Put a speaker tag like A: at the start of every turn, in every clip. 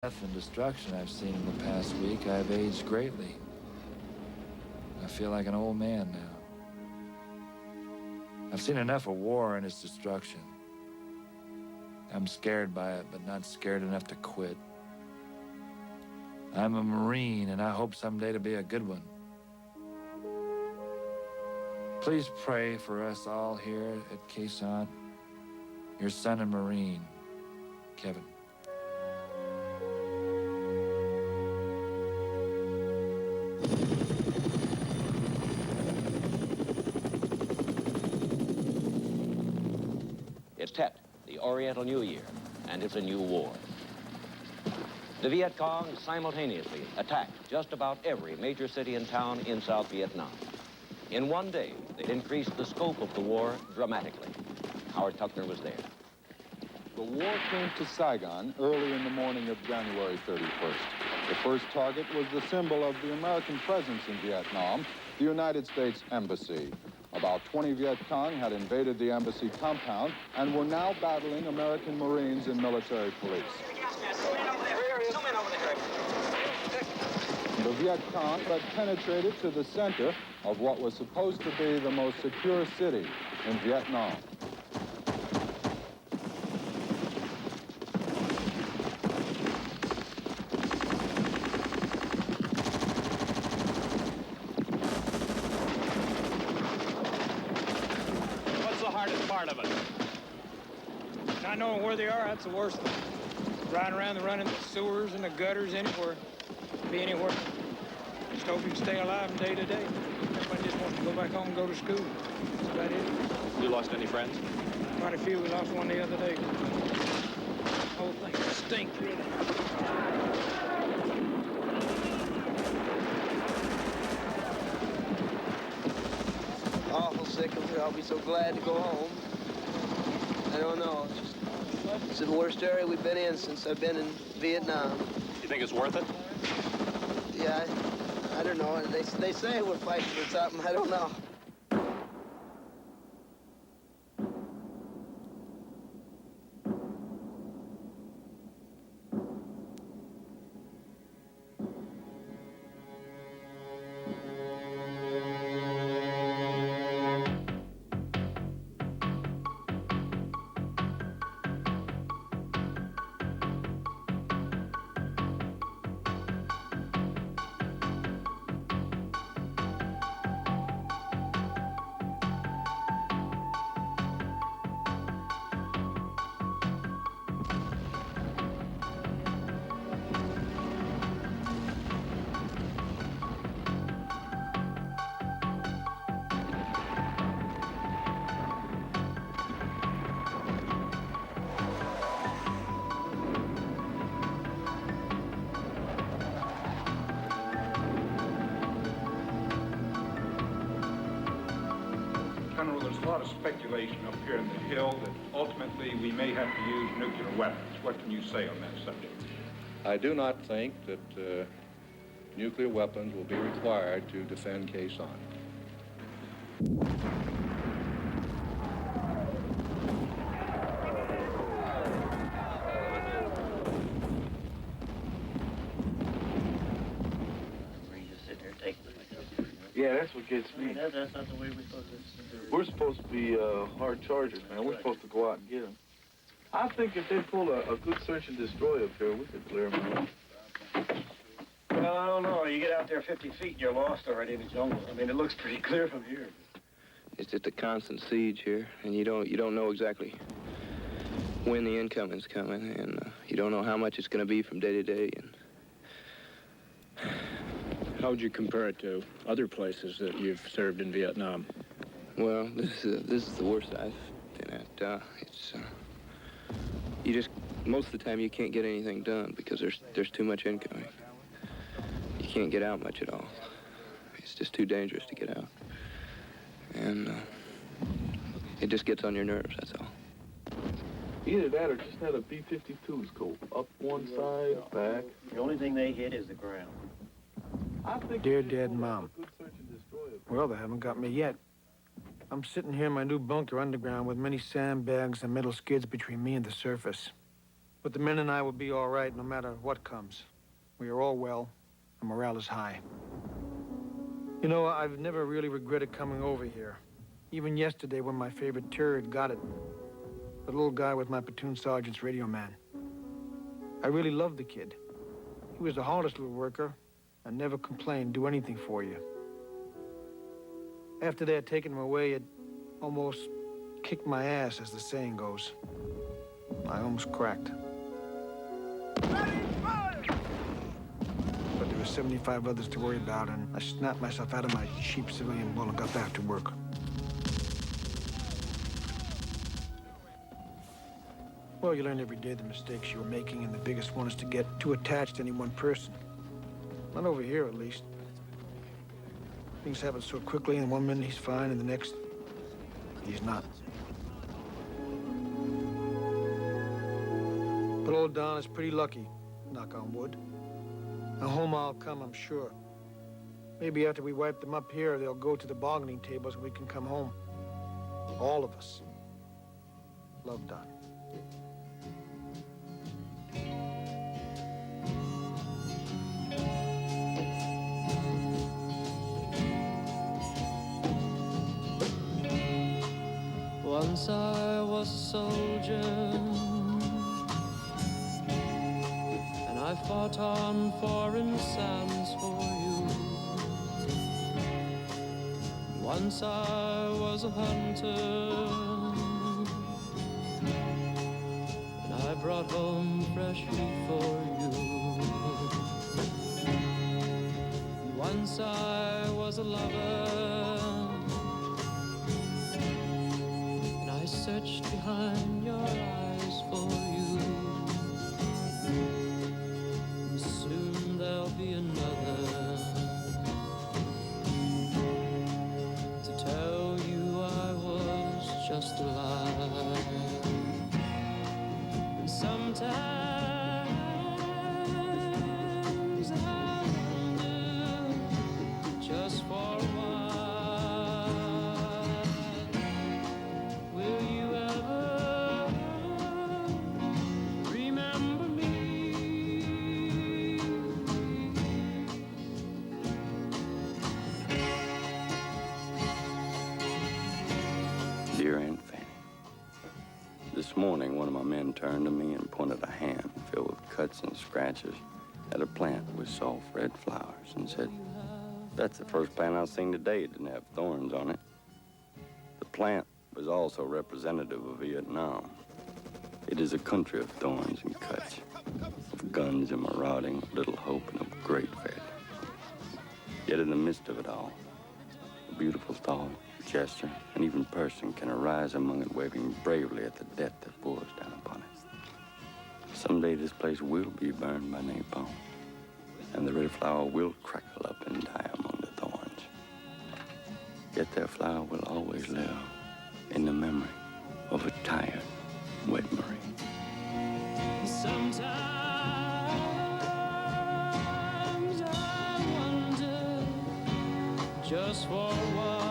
A: Death and destruction I've seen in the past week, I've aged greatly. I feel like an old man now. I've seen enough of war and its destruction. I'm scared by it, but not scared enough to quit. I'm a Marine, and I hope someday to be a good one. Please pray for us all here at Quezon. Your son and Marine, Kevin.
B: It's Tet, the Oriental New Year, and it's a new war. The Viet Cong simultaneously attacked just about every major city and town in South Vietnam. In one day, they'd increased the scope of the war dramatically. Howard Tuckner was there.
C: The war came to Saigon early in the morning of January 31st. The first target was the symbol of the American presence in Vietnam, the United States Embassy. About 20 Viet Cong had invaded the embassy compound and were now battling American Marines and military police. The Viet Cong had penetrated to the center of what was supposed to be the most secure city in Vietnam.
D: Part of it. Not knowing where they are, that's the worst thing. Riding around and running the sewers and the gutters anywhere. Be anywhere. Just hope you can stay alive from day to day. Everybody just wants to go back home and go to school. That's about it.
E: You lost any friends?
D: Quite a few. We lost one the other day. The whole thing stinks, really.
F: Awful sick of it. I'll be so glad to go home. I don't know. It's the worst area we've been in since I've been in Vietnam.
E: You think it's worth it?
F: Yeah, I don't know. They say we're fighting for something. I don't know.
G: General, there's a lot of speculation up here in the hill that ultimately we may have to use nuclear weapons. What can you say on that subject?
H: I do not think that nuclear weapons will be required to defend Quezon.
I: Yeah, that's what gets me.
J: That's not the way we're supposed to do it.
I: We're supposed to be hard chargers, man. We're supposed to go out and get them. I think if they pull a good search and destroy up here, we could clear them out.
J: Well, I don't know. You get out there 50 feet and you're lost already in the jungle. I mean, it looks pretty clear from here.
F: It's just a constant siege here, and you don't know exactly when the incoming's coming, and you don't know how much it's going to be from day to day. And
D: How would you compare it to other places that you've served in Vietnam?
F: well, this is the worst I've been at. It's you just most of the time you can't get anything done because there's too much incoming. You can't get out much at all. It's just too dangerous to get out, and it just gets on your nerves. That's all.
I: Either that or just had a B-52 scope. Up one side, back.
J: The only thing they hit is the ground.
D: Dear Dad and Mom, well, they haven't got me yet. I'm sitting here in my new bunker underground with many sandbags and metal skids between me and the surface. But the men and I will be all right no matter what comes. We are all well, and morale is high. You know, I've never really regretted coming over here. Even yesterday when my favorite turd got it. The little guy with my platoon sergeant's radio man. I really loved the kid. He was the hardest little worker and never complained, do anything for you. After they had taken him away, it almost kicked my ass, as the saying goes. I almost cracked. But there were 75 others to worry about, and I snapped myself out of my cheap civilian bull and got back to work. Well, you learn every day the mistakes you were making, and the biggest one is to get too attached to any one person. Not over here, at least. Things happen so quickly, and 1 minute he's fine, and the next, he's not. But old Don is pretty lucky, knock on wood. Now home I'll come, I'm sure. Maybe after we wipe them up here, they'll go to the bargaining tables and we can come home. All of us. Love, Don.
K: Once I was a soldier, and I fought on foreign sands for you. Once I was a hunter, and I brought home fresh meat for you. Once I was a lover, searched behind your eyes for you. And soon there'll be another to tell you I was just alive. And sometimes I wonder, just for a while,
L: Dear Aunt Fanny, this morning one of my men turned to me and pointed a hand filled with cuts and scratches at a plant with soft red flowers and said, "That's the first plant I've seen today that didn't have thorns on it." The plant was also representative of Vietnam. It is a country of thorns and cuts, of guns and marauding, of little hope and of great failure. Yet in the midst of it all, a beautiful thought, gesture, and even person can arise among it, waving bravely at the death that pours down upon it. Someday this place will be burned by napalm, and the red flower will crackle up and die among the thorns. Yet that flower will always live in the memory of a tired, wet Marine.
K: Sometimes I wonder, just for a while,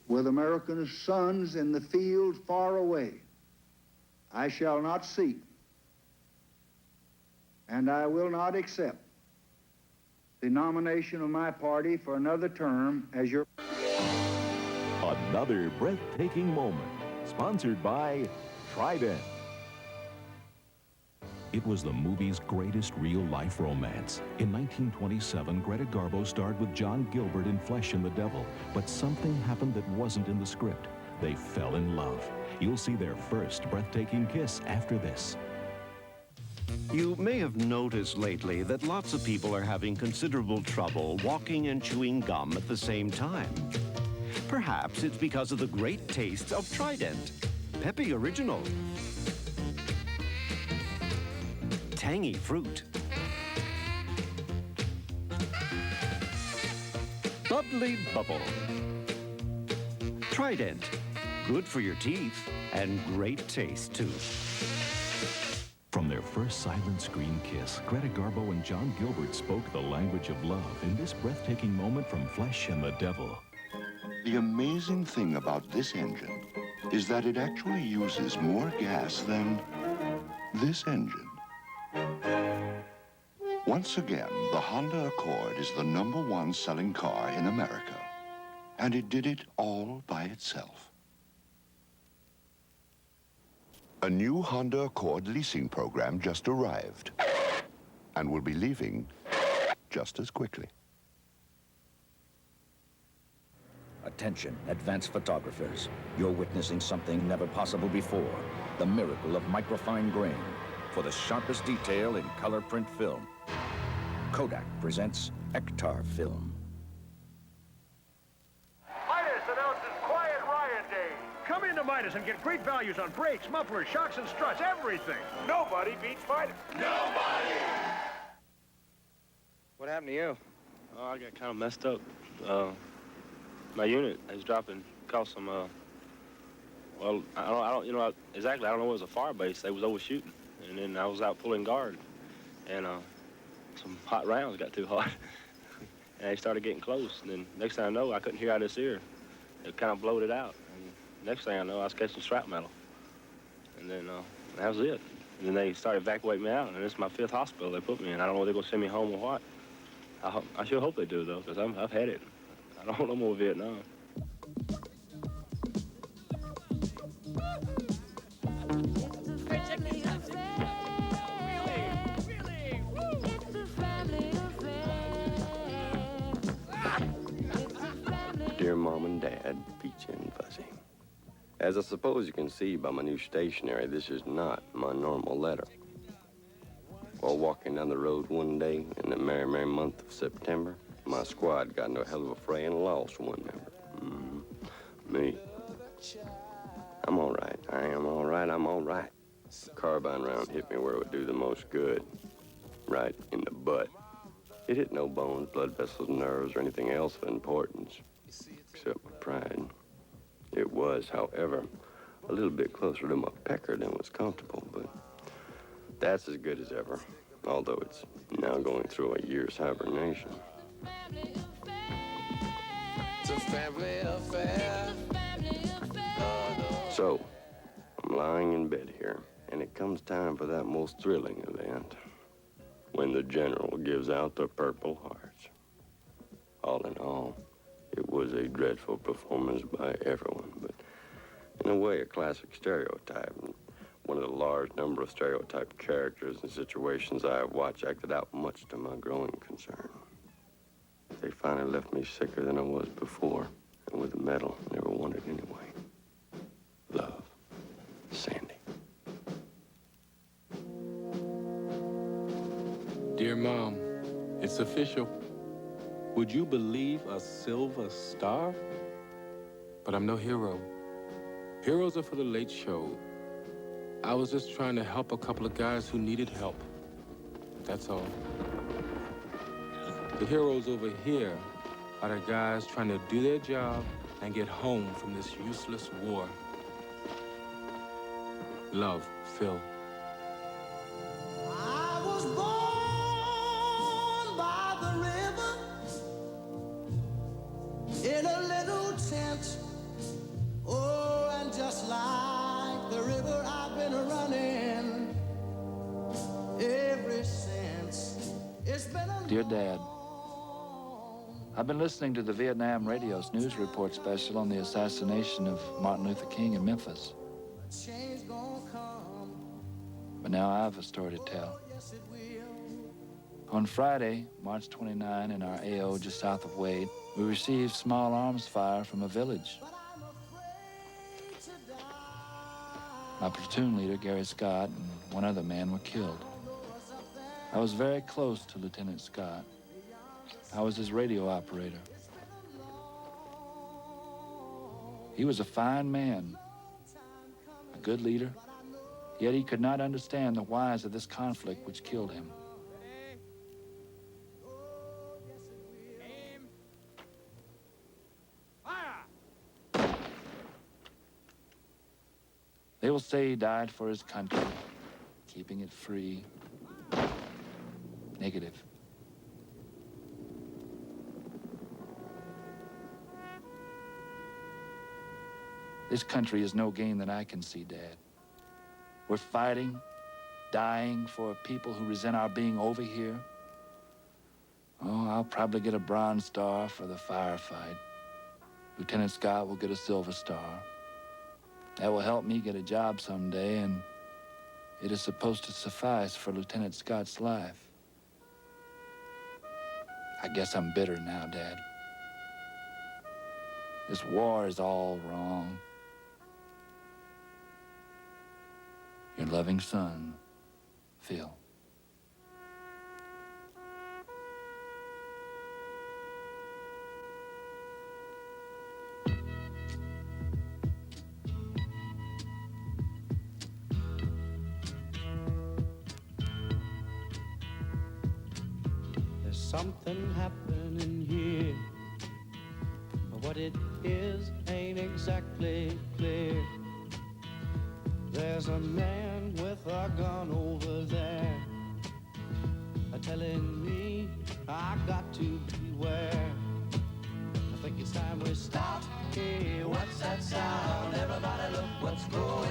M: with American sons in the field far away, I shall not seek, and I will not accept the nomination of my party for another term as your...
N: Another breathtaking moment, sponsored by Trident. It was the movie's greatest real-life romance. In 1927, Greta Garbo starred with John Gilbert in Flesh and the Devil, but something happened that wasn't in the script. They fell in love. You'll see their first breathtaking kiss after this.
O: You may have noticed lately that lots of people are having considerable trouble walking and chewing gum at the same time. Perhaps it's because of the great taste of Trident. Peppy Original. Tangy fruit. Bubbly bubble. Trident. Good for your teeth and great taste, too.
N: From their first silent screen kiss, Greta Garbo and John Gilbert spoke the language of love in this breathtaking moment from Flesh and the Devil.
P: The amazing thing about this engine is that it actually uses more gas than this engine. Once again, the Honda Accord is the #1 selling car in America, and it did it all by itself. A new Honda Accord leasing program just arrived and will be leaving just as quickly.
Q: Attention, advanced photographers. You're witnessing something never possible before. The miracle of microfine grain for the sharpest detail in color print film. Kodak presents Ektar Film.
R: Midas announces Quiet Riot Day. Come into Midas and get great values on brakes, mufflers, shocks, and struts, everything. Nobody beats Midas. Nobody!
F: What happened to you? Oh, I got kind of messed up. My unit is dropping, caused some, well, I don't know exactly, I don't know, it was a fire base. They was overshooting. And then I was out pulling guard. And, some hot rounds got too hot. And they started getting close. And then next thing I know, I couldn't hear out this ear. It kind of blowed it out. And next thing I know, I was catching shrapnel. And then, that was it. And then they started evacuating me out. And this is my 5th hospital they put me in. I don't know if they're going to send me home or what. I sure hope they do, though, because I've had it. I don't want no more Vietnam.
L: Dear Mom and Dad, Peachy and Fuzzy. As I suppose you can see by my new stationery, this is not my normal letter. While walking down the road one day in the merry, merry month of September, my squad got into a hell of a fray and lost one member. Me. I'm all right. I am all right. I'm all right. The carbine round hit me where it would do the most good. Right in the butt. It hit no bones, blood vessels, nerves, or anything else of importance. Except my pride. It was, however, a little bit closer to my pecker than was comfortable, but that's as good as ever, although it's now going through a year's hibernation.
K: It's a family affair.
L: So, I'm lying in bed here, and it comes time for that most thrilling event, when the general gives out the Purple Hearts. All in all, it was a dreadful performance by everyone, but in a way a classic stereotype, and one of the large number of stereotyped characters and situations I have watched acted out much to my growing concern. They finally left me sicker than I was before, and with a medal I never wanted anyway. Love, Sandy.
S: Dear Mom, it's official. Would you believe a silver star? But I'm no hero. Heroes are for the late show. I was just trying to help a couple of guys who needed help. That's all. The heroes over here are the guys trying to do their job and get home from this useless war. Love, Phil.
K: I was born by the river in a little tent. Oh, and just like the river, I've been running ever since. It's been a
A: Dear Dad, I've been listening to the Vietnam Radio's news report special on the assassination of Martin Luther King in Memphis.
K: change gonna come.
A: But now I have a story to tell.
K: Yes, it will.
A: On Friday, March 29, in our AO just south of Wade, we received small arms fire from a village. My platoon leader, Gary Scott, and one other man were killed. I was very close to Lieutenant Scott. I was his radio operator. He was a fine man, a good leader, yet he could not understand the whys of this conflict which killed him. They will say he died for his country, keeping it free. Negative. This country is no game that I can see, Dad. We're fighting, dying for a people who resent our being over here. Oh, I'll probably get a Bronze Star for the firefight. Lieutenant Scott will get a Silver Star. That will help me get a job someday, and it is supposed to suffice for Lieutenant Scott's life. I guess I'm bitter now, Dad. This war is all wrong. Your loving son, Phil.
K: There's something happening here, but what it is ain't exactly clear. There's a man with a gun over there, telling me I got to beware. I think it's time we stop. Hey, what's that sound? Everybody look what's going on.